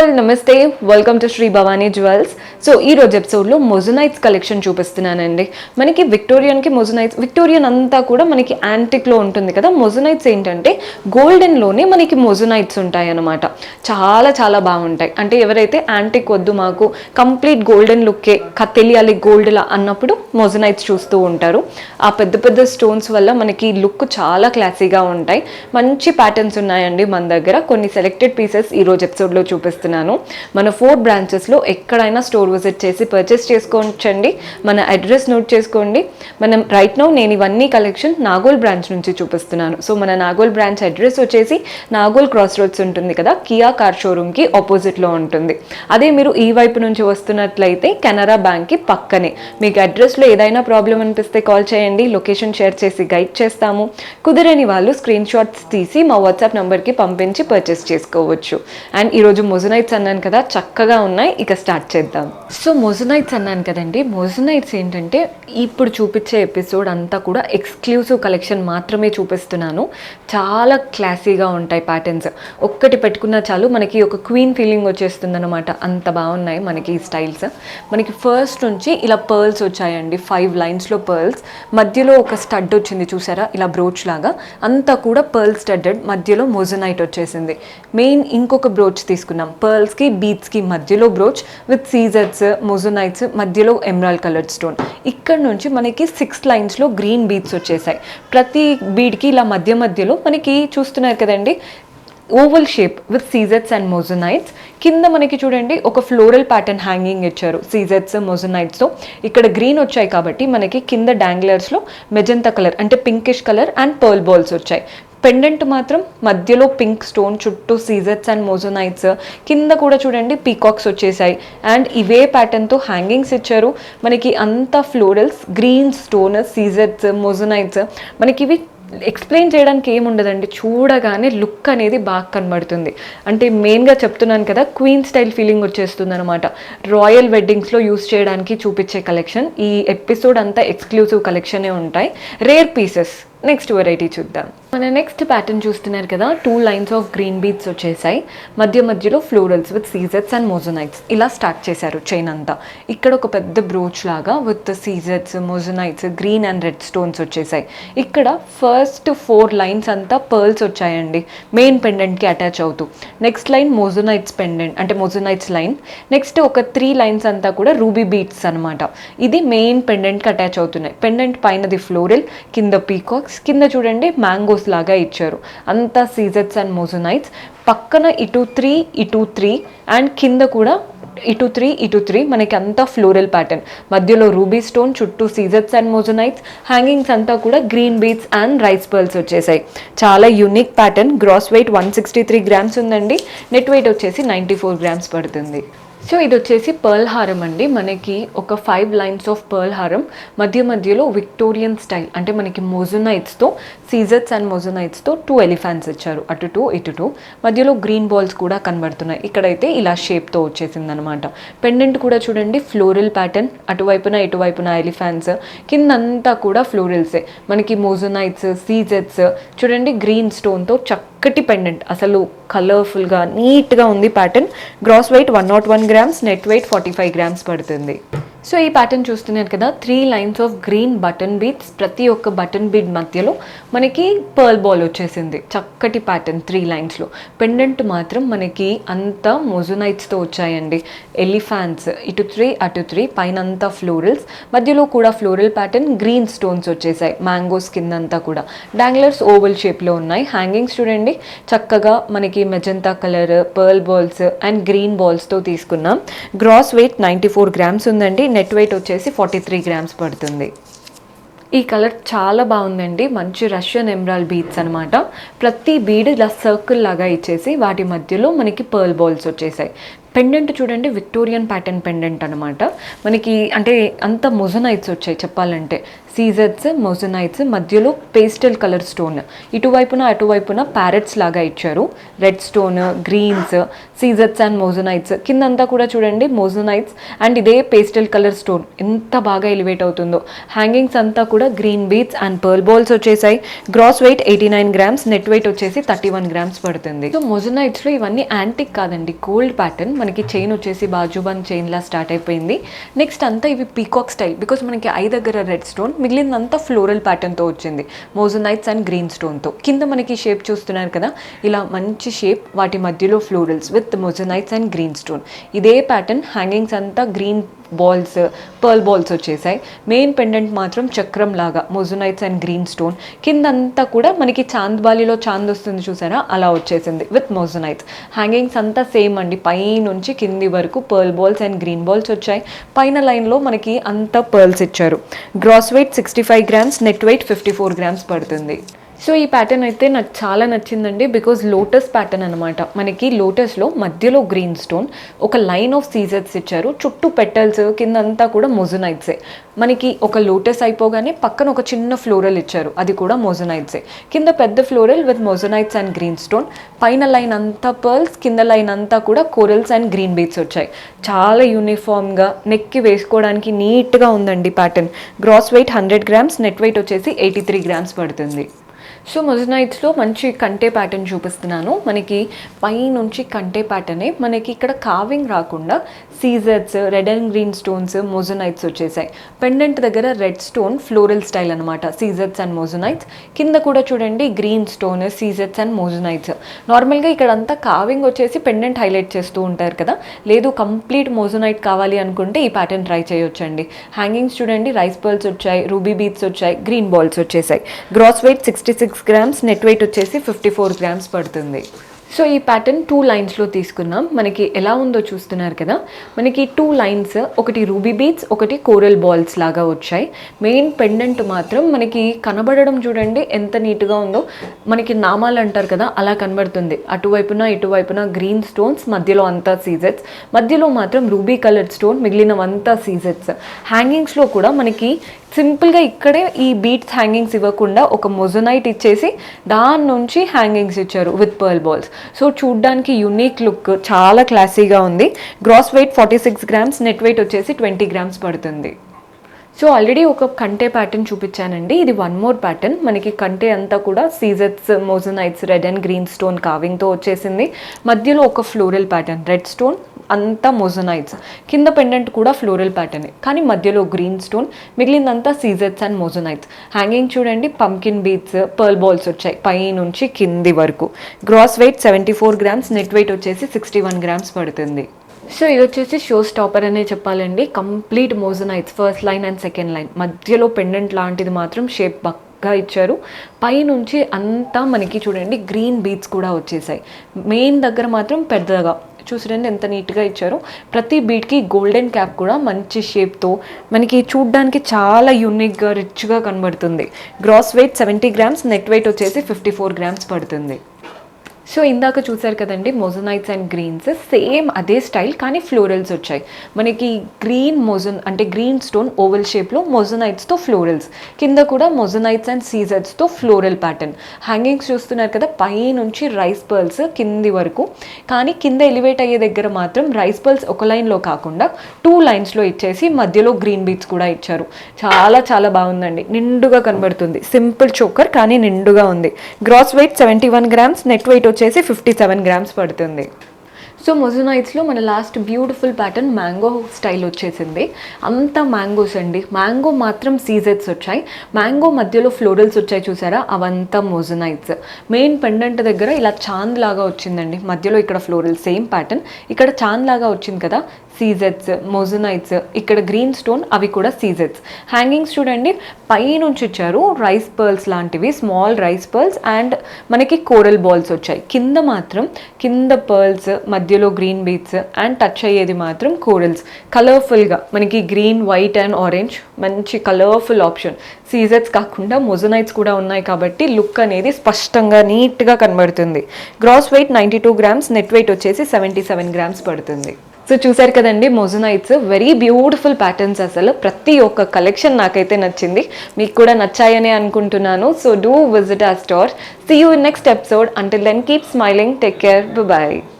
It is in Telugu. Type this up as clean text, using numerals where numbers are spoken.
ఆల్ నమస్తే, welcome to Shri Bhavani jewels. So ఈ రోజు ఎపిసోడ్లో మొజనైట్స్ కలెక్షన్ చూపిస్తున్నానండి. మనకి విక్టోరియన్కి విక్టోరియన్ అంతా కూడా మనకి యాంటిక్లో ఉంటుంది కదా. మొజనైట్స్ ఏంటంటే గోల్డెన్లోనే మనకి మొజనైట్స్ ఉంటాయి అన్నమాట. చాలా చాలా బాగుంటాయి. అంటే ఎవరైతే యాంటిక్ వద్దు మాకు కంప్లీట్ గోల్డెన్ లుక్కే తెలియాలి గోల్డ్లా అన్నప్పుడు మొజనైట్స్ చూస్తూ ఉంటారు. ఆ పెద్ద పెద్ద స్టోన్స్ వల్ల మనకి లుక్ చాలా క్లాసీగా ఉంటాయి. మంచి ప్యాటర్న్స్ ఉన్నాయండి మన దగ్గర. కొన్ని సెలెక్టెడ్ పీసెస్ ఈరోజు ఎపిసోడ్లో చూపిస్తున్నాను. మన 4 బ్రాంచెస్లో ఎక్కడైనా స్టోర్ విజిట్ చేసి పర్చేస్ చేసుకోవచ్చండి. మన అడ్రస్ నోట్ చేసుకోండి. మనం రైట్ నౌ నేను ఇవన్నీ కలెక్షన్ నాగోల్ బ్రాంచ్ నుంచి చూపిస్తున్నాను. సో మన నాగోల్ బ్రాంచ్ అడ్రస్ వచ్చేసి నాగోల్ క్రాస్ రోడ్స్ ఉంటుంది కదా, కియా కార్ షోరూమ్కి ఆపోజిట్లో ఉంటుంది. అదే మీరు ఈ వైపు నుంచి వస్తున్నట్లయితే కెనరా బ్యాంక్కి పక్కనే. మీకు అడ్రస్లో ఏదైనా ప్రాబ్లం అనిపిస్తే కాల్ చేయండి, లొకేషన్ షేర్ చేసి గైడ్ చేస్తాము. కుదరని వాళ్ళు స్క్రీన్ షాట్స్ తీసి మా వాట్సాప్ నెంబర్కి పంపించి పర్చేస్ చేసుకోవచ్చు. అండ్ ఈరోజు మొజనైట్స్ అన్నాను కదా, చక్కగా ఉన్నాయి. ఇక స్టార్ట్ చేద్దాం. సో మొజనైట్స్ అన్నాను కదండి, మొజనైట్స్ ఏంటంటే ఇప్పుడు చూపించే ఎపిసోడ్ అంతా కూడా ఎక్స్క్లూసివ్ కలెక్షన్ మాత్రమే చూపిస్తున్నాను. చాలా క్లాసీగా ఉంటాయి ప్యాటర్న్స్. ఒక్కటి పెట్టుకున్నా చాలు మనకి ఒక క్వీన్ ఫీలింగ్ వచ్చేస్తుంది అనమాట. అంత బాగున్నాయి మనకి ఈ స్టైల్స్. మనకి ఫస్ట్ నుంచి ఇలా పర్ల్స్ వచ్చాయండి, 5 లైన్స్లో పర్ల్స్. మధ్యలో ఒక స్టడ్ వచ్చింది చూసారా, ఇలా బ్రోచ్ లాగా. అంతా కూడా పర్ల్ స్టడ్డెడ్, మధ్యలో మొజనైట్ వచ్చేసింది. మెయిన్ ఇంకొక బ్రోచ్ తీసుకున్నాం, పర్ల్స్కి బీడ్స్కి మధ్యలో బ్రోచ్ విత్ సీజర్స్, మొజనైట్స్, మధ్యలో ఎమరాల్డ్ కలర్డ్ స్టోన్. ఇక్కడ నుంచి మనకి 6 లైన్స్లో గ్రీన్ బీడ్స్ వచ్చేసాయి. ప్రతి బీడ్కి ఇలా మధ్యలో మనకి చూస్తున్నారు కదండి, ఓవల్ షేప్ విత్ సీజెట్స్ అండ్ మొజనైట్స్. కింద మనకి చూడండి ఒక ఫ్లోరల్ ప్యాటర్న్ హ్యాంగింగ్ ఇచ్చారు సీజెట్స్ మొజనైట్స్తో. ఇక్కడ గ్రీన్ వచ్చాయి కాబట్టి మనకి కింద డాంగ్లర్స్లో మెజంతా కలర్ అంటే pinkish colour and pearl balls వచ్చాయి. పెండెంట్ మాత్రం మధ్యలో పింక్ స్టోన్, చుట్టూ సీజెట్స్ అండ్ మొజనైట్స్. కింద కూడా చూడండి పీకాక్స్ వచ్చేసాయి. అండ్ ఇవే ప్యాటర్న్తో హ్యాంగింగ్స్ ఇచ్చారు. మనకి అంతా ఫ్లోరల్స్, గ్రీన్ స్టోన్, సీజెట్స్, మొజనైట్స్. మనకి ఇవి ఎక్స్ప్లెయిన్ చేయడానికి ఏముండదండి, చూడగానే లుక్ అనేది బాగా కనబడుతుంది. అంటే మెయిన్గా చెప్తున్నాను కదా, క్వీన్ స్టైల్ ఫీలింగ్ వచ్చేస్తుంది అనమాట. రాయల్ వెడ్డింగ్స్లో యూస్ చేయడానికి చూపించే కలెక్షన్. ఈ ఎపిసోడ్ అంతా ఎక్స్క్లూసివ్ కలెక్షనే ఉంటాయి, రేర్ పీసెస్. నెక్స్ట్ వెరైటీ చూద్దాం. మన నెక్స్ట్ ప్యాటర్న్ చూస్తున్నారు కదా, 2 లైన్స్ ఆఫ్ గ్రీన్ బీడ్స్ వచ్చేసాయి. మధ్యలో ఫ్లోరల్స్ విత్ సీజెట్స్ అండ్ మొజనైట్స్ ఇలా స్టార్ట్ చేశారు చైన్ అంతా. ఇక్కడ ఒక పెద్ద బ్రోచ్ లాగా విత్ సీజెట్స్, moissanites, green and red stones వచ్చేసాయి. ఇక్కడ ఫస్ట్ 4 లైన్స్ అంతా పర్ల్స్ వచ్చాయండి, మెయిన్ పెండెంట్కి అటాచ్ అవుతూ. నెక్స్ట్ లైన్ మొజనైట్స్ పెండెంట్ అంటే మొజనైట్స్ లైన్. నెక్స్ట్ ఒక 3 లైన్స్ అంతా కూడా రూబీ బీడ్స్ అనమాట. ఇది మెయిన్ పెండెంట్కి అటాచ్ అవుతున్నాయి. పెండెంట్ పైనది ఫ్లోరల్, కింద పీకాక్స్, కింద చూడండి మ్యాంగోస్ లాగా ఇచ్చారు. అంతా సీజెట్స్ అండ్ మొజనైట్స్. పక్కన ఇటు 3 అండ్ కింద కూడా ఇటు 3 మనకి అంతా ఫ్లోరల్ ప్యాటర్న్. మధ్యలో రూబీ స్టోన్, చుట్టూ సీజెట్స్ అండ్ మొజనైట్స్. హ్యాంగింగ్స్ అంతా కూడా green beads and rice pearls వచ్చేసాయి. చాలా unique pattern. Gross weight 163 grams ఉందండి. నెట్ వెయిట్ వచ్చేసి 94 గ్రామ్స్ పడుతుంది. సో ఇది వచ్చేసి పర్ల్ హారం అండి. మనకి ఒక 5 లైన్స్ ఆఫ్ పర్ల్ హారం. మధ్యలో విక్టోరియన్ స్టైల్ అంటే మనకి మొజనైట్స్తో, సీజెట్స్ అండ్ మొజనైట్స్తో 2 ఎలిఫెంట్స్ ఇచ్చారు, అటు 2 ఇటు 2. మధ్యలో గ్రీన్ బాల్స్ కూడా కనబడుతున్నాయి. ఇక్కడైతే ఇలా షేప్తో వచ్చేసింది అనమాట. పెండెంట్ కూడా చూడండి ఫ్లోరల్ ప్యాటర్న్, అటువైపున ఇటువైపున ఎలిఫెంట్స్, కిందంతా కూడా ఫ్లోరల్సే. మనకి మొజనైట్స్, సీజెట్స్ చూడండి గ్రీన్ స్టోన్తో చక్కటి పెండెంట్. అసలు కలర్ఫుల్గా నీట్గా ఉంది pattern. Gross weight 101 grams, net weight 45 grams పడుతుంది. సో ఈ ప్యాటర్న్ చూస్తున్నారు కదా, 3 lines of green button beads. ప్రతి ఒక్క బటన్ బీడ్ మధ్యలో మనకి పర్ల్ బాల్ వచ్చేసింది. చక్కటి ప్యాటర్న్ 3 లైన్స్లో. పెండెంట్ మాత్రం మనకి అంతా మొజనైట్స్తో వచ్చాయండి. ఎలిఫాంట్స్ ఇటు 3 అటు 3, పైన అంతా ఫ్లోరల్స్, మధ్యలో కూడా ఫ్లోరల్ ప్యాటర్న్, గ్రీన్ స్టోన్స్ వచ్చేసాయి. మ్యాంగోస్ కిందంతా కూడా డాంగ్లర్స్ ఓవల్ షేప్లో ఉన్నాయి. హ్యాంగింగ్స్ చూడండి చక్కగా మనకి magenta colour, pearl balls and green బాల్స్తో తీసుకున్నాం. గ్రాస్ వెయిట్ 94 గ్రామ్స్ ఉందండి. నెట్ వెయిట్ వచ్చేసి 43 గ్రామ్స్ పడుతుంది. ఈ కలర్ చాలా బాగుందండి. మంచి రష్యన్ ఎమరాల్డ్ బీడ్స్ అనమాట. ప్రతి బీడ్ ఇలా సర్కిల్ లాగా ఇచ్చేసి వాటి మధ్యలో మనకి పర్ల్ బాల్స్ వచ్చేసాయి. పెండెంట్ చూడండి విక్టోరియన్ ప్యాటర్న్ పెండెంట్ అనమాట. మనకి అంటే అంత మొజనైట్స్ వచ్చాయి చెప్పాలంటే. సీజెట్స్, మొజనైట్స్, మధ్యలో పేస్టల్ కలర్ స్టోన్, ఇటువైపున అటువైపున ప్యారెట్స్ లాగా ఇచ్చారు. రెడ్ స్టోన్, గ్రీన్స్, సీజెట్స్ అండ్ మొజనైట్స్, కిందంతా కూడా చూడండి మొజనైట్స్ అండ్ ఇదే పేస్టల్ కలర్ స్టోన్ ఎంత బాగా ఎలివేట్ అవుతుందో. హ్యాంగింగ్స్ అంతా కూడా green beads and pearl balls వచ్చేసాయి. Gross weight 89 grams, net weight వచ్చేసి 31 గ్రామ్స్ పడుతుంది. సో మొజనైట్స్లో ఇవన్నీ యాంటిక్ కాదండి, గోల్డ్ ప్యాటర్న్. మనకి చైన్ వచ్చేసి బాజుబాన్ చైన్ లా స్టార్ట్ అయిపోయింది. నెక్స్ట్ అంతా ఇవి పీకాక్ స్టైల్, బికాస్ మనకి ఐ దగ్గర రెడ్ స్టోన్, మిగిలినంతా ఫ్లోరల్ ప్యాటర్న్తో వచ్చింది మోజనైట్స్ అండ్ గ్రీన్ స్టోన్తో. కింద మనకి షేప్ చూస్తున్నారు కదా, ఇలా మంచి షేప్, వాటి మధ్యలో florals with మోజనైట్స్ and green stone. ఇదే ప్యాటర్న్. హ్యాంగింగ్స్ అంతా గ్రీన్ బాల్స్, పర్ల్ బాల్స్ వచ్చేసాయి. మెయిన్ పెండెంట్ మాత్రం చక్రం లాగా మోజనైట్స్ అండ్ గ్రీన్ స్టోన్. కిందంతా కూడా మనకి చాంద్బాలిలో చాంద్ వస్తుంది చూసారా, అలా వచ్చేసింది విత్ మోజనైట్స్. హ్యాంగింగ్స్ అంతా సేమ్ అండి, పై నుంచి కింది వరకు pearl balls and green balls వచ్చాయి. పైన లైన్లో మనకి అంతా పర్ల్స్ ఇచ్చారు. Gross weight 65 grams, net weight 54 grams పడుతుంది. సో ఈ ప్యాటర్న్ అయితే నాకు చాలా నచ్చిందండి, బికాజ్ లోటస్ ప్యాటర్న్ అనమాట. మనకి లోటస్లో మధ్యలో గ్రీన్ స్టోన్, ఒక లైన్ ఆఫ్ సీజెట్స్ ఇచ్చారు, చుట్టూ పెటల్స్, కిందంతా కూడా మొజనైట్సే. మనకి ఒక లోటస్ అయిపోగానే పక్కన ఒక చిన్న ఫ్లోరల్ ఇచ్చారు, అది కూడా మొజనైట్సే. కింద పెద్ద floral with మొజనైట్స్ and green stone. పైన లైన్ అంతా పర్ల్స్, కింద లైన్ అంతా కూడా కోరల్స్ అండ్ గ్రీన్ బీడ్స్ వచ్చాయి. చాలా యూనిఫామ్గా నెక్కి వేసుకోవడానికి నీట్గా ఉందండి pattern. Gross weight 100 grams, net weight వచ్చేసి 83 గ్రామ్స్ పడుతుంది. సో మొజనైట్స్లో మంచి కంటే ప్యాటర్న్ చూపిస్తున్నాను. మనకి పై నుంచి కంటే ప్యాటర్నే, మనకి ఇక్కడ కావింగ్ రాకుండా సీజెట్స్, red and green stones, moissanites వచ్చేసాయి. పెండెంట్ దగ్గర రెడ్ స్టోన్ ఫ్లోరల్ స్టైల్ అనమాట, సీజెట్స్ అండ్ మొజనైట్స్. కింద కూడా చూడండి గ్రీన్ స్టోన్, సీజెట్స్ అండ్ మొజనైట్స్. నార్మల్గా ఇక్కడ అంతా కావింగ్ వచ్చేసి పెండెంట్ హైలైట్ చేస్తూ ఉంటారు కదా, లేదు కంప్లీట్ మొజనైట్ కావాలి అనుకుంటే ఈ ప్యాటర్న్ ట్రై చేయొచ్చండి. హ్యాంగింగ్స్ చూడండి, రైస్ పర్ల్స్ వచ్చాయి, రూబీ బీడ్స్ వచ్చాయి, గ్రీన్ బాల్స్ వచ్చేసాయి. Gross weight 66 grams, net weight వచ్చేసి 54 గ్రామ్స్ పడుతుంది. సో ఈ ప్యాటర్న్ 2 లైన్స్లో తీసుకున్నాం. మనకి ఎలా ఉందో చూస్తున్నారు కదా, మనకి 2 లైన్స్, ఒకటి రూబీ బీడ్స్, ఒకటి కోరల్ బాల్స్ లాగా వచ్చాయి. మెయిన్ పెండెంట్ మాత్రం మనకి కనబడడం చూడండి ఎంత నీట్గా ఉందో, మనకి నామాలు అంటారు కదా అలా కనబడుతుంది. అటువైపున ఇటువైపున గ్రీన్ స్టోన్స్, మధ్యలో అంతా సీజెట్స్, మధ్యలో మాత్రం రూబీ కలర్ స్టోన్, మిగిలినవంతా సీజెట్స్. హ్యాంగింగ్స్లో కూడా మనకి సింపుల్గా ఇక్కడే ఈ బీట్స్ హ్యాంగింగ్స్ ఇవ్వకుండా ఒక మొజనైట్ ఇచ్చేసి దాని నుంచి హ్యాంగింగ్స్ ఇచ్చారు విత్ పర్ల్ బాల్స్. సో చూడ్డానికి యూనిక్ లుక్, చాలా క్లాసీగా ఉంది. Gross weight 46 grams, net weight వచ్చేసి 20 గ్రామ్స్ పడుతుంది. సో ఆల్రెడీ ఒక కంటే ప్యాటర్న్ చూపించానండి, ఇది 1 మోర్ ప్యాటర్న్. మనకి కంటే అంతా కూడా సీజెట్స్, moissanites, red and green stone కావింగ్తో వచ్చేసింది. మధ్యలో ఒక ఫ్లోరల్ ప్యాటర్న్, రెడ్ స్టోన్, అంతా మొజనైట్స్. కింద పెండెంట్ కూడా ఫ్లోరల్ ప్యాటర్న్, కానీ మధ్యలో గ్రీన్ స్టోన్, మిగిలిందంతా సీజెట్స్ అండ్ మొజనైట్స్. హ్యాంగింగ్ చూడండి, పంకిన్ బీడ్స్, పర్ల్ బాల్స్ వచ్చాయి పై నుంచి కింది వరకు. Gross weight 74 grams, net weight వచ్చేసి 61 గ్రామ్స్ పడుతుంది. సో ఇది వచ్చేసి షో స్టాపర్ అనే చెప్పాలండి. Complete మోజనైట్స్, first line and second line, మధ్యలో పెండెంట్ లాంటిది మాత్రం షేప్ బాగా ఇచ్చారు. పైనుంచి అంతా మనకి చూడండి గ్రీన్ బీడ్స్ కూడా వచ్చేసాయి. మెయిన్ దగ్గర మాత్రం పెద్దగా చూడండి ఎంత నీట్గా ఇచ్చారు. ప్రతి బీడ్కి గోల్డెన్ క్యాప్ కూడా మంచి షేప్తో మనకి చూడ్డానికి చాలా యూనిక్గా, రిచ్గా కనబడుతుంది. Gross weight 70 grams, net weight వచ్చేసి 54 గ్రామ్స్ పడుతుంది. సో ఇందాక చూసారు కదండి మొజనైట్స్ అండ్ గ్రీన్స్, సేమ్ అదే స్టైల్ కానీ ఫ్లోరల్స్ వచ్చాయి. మనకి గ్రీన్ అంటే గ్రీన్ స్టోన్ ఓవెల్ షేప్లో మొజనైట్స్తో ఫ్లోరల్స్, కింద కూడా మొజనైట్స్ అండ్ సీజర్స్తో ఫ్లోరల్ ప్యాటర్న్. హ్యాంగింగ్స్ చూస్తున్నారు కదా, పై నుంచి రైస్ పర్ల్స్ కింది వరకు, కానీ కింద ఎలివేట్ అయ్యే దగ్గర మాత్రం రైస్ పర్ల్స్ ఒక లైన్లో కాకుండా 2 లైన్స్లో ఇచ్చేసి మధ్యలో గ్రీన్ బీడ్స్ కూడా ఇచ్చారు. చాలా చాలా బాగుందండి, నిండుగా కనబడుతుంది. సింపుల్ చోకర్ కానీ నిండుగా ఉంది. Gross weight 71 grams, net weight వచ్చేసి 57 గ్రామ్స్ పడుతుంది. సో మొజనైట్స్లో మన last beautiful pattern mango style వచ్చేసింది. అంతా మ్యాంగోస్ అండి, మ్యాంగో మాత్రం సీజెట్స్ వచ్చాయి, మ్యాంగో మధ్యలో ఫ్లోరల్స్ వచ్చాయి చూసారా, అవంతా మొజనైట్స్. మెయిన్ పెండెంట్ దగ్గర ఇలా చాంద్ లాగా వచ్చిందండి, మధ్యలో ఇక్కడ ఫ్లోరల్, సేమ్ ప్యాటర్న్. ఇక్కడ చాంద్ లాగా వచ్చింది కదా, సీజెట్స్, మొజనైట్స్, ఇక్కడ గ్రీన్ స్టోన్ అవి కూడా సీజెట్స్. హ్యాంగింగ్స్ చూడండి పైనుంచి ఇచ్చారు రైస్ పర్ల్స్ లాంటివి, స్మాల్ రైస్ పర్ల్స్ అండ్ మనకి కోరల్ బాల్స్ వచ్చాయి. కింద మాత్రం కింద పర్ల్స్, మధ్యలో గ్రీన్ బీట్స్ అండ్ టచ్ అయ్యేది మాత్రం కోరల్స్. కలర్ఫుల్గా మనకి గ్రీన్, వైట్ అండ్ ఆరెంజ్ మంచి కలర్ఫుల్ ఆప్షన్. సీజెట్స్ కాకుండా మొజనైట్స్ కూడా ఉన్నాయి కాబట్టి లుక్ అనేది స్పష్టంగా నీట్గా కనబడుతుంది. Gross weight 92 grams, net weight వచ్చేసి 77 grams పడుతుంది. సో చూసారు కదండి మొజనైట్స్, వెరీ బ్యూటిఫుల్ ప్యాటర్న్స్. అసలు ప్రతి ఒక్క కలెక్షన్ నాకైతే నచ్చింది, మీకు కూడా నచ్చాయని అనుకుంటున్నాను. So do visit our store. See you in next episode. Until then keep smiling, take care, by.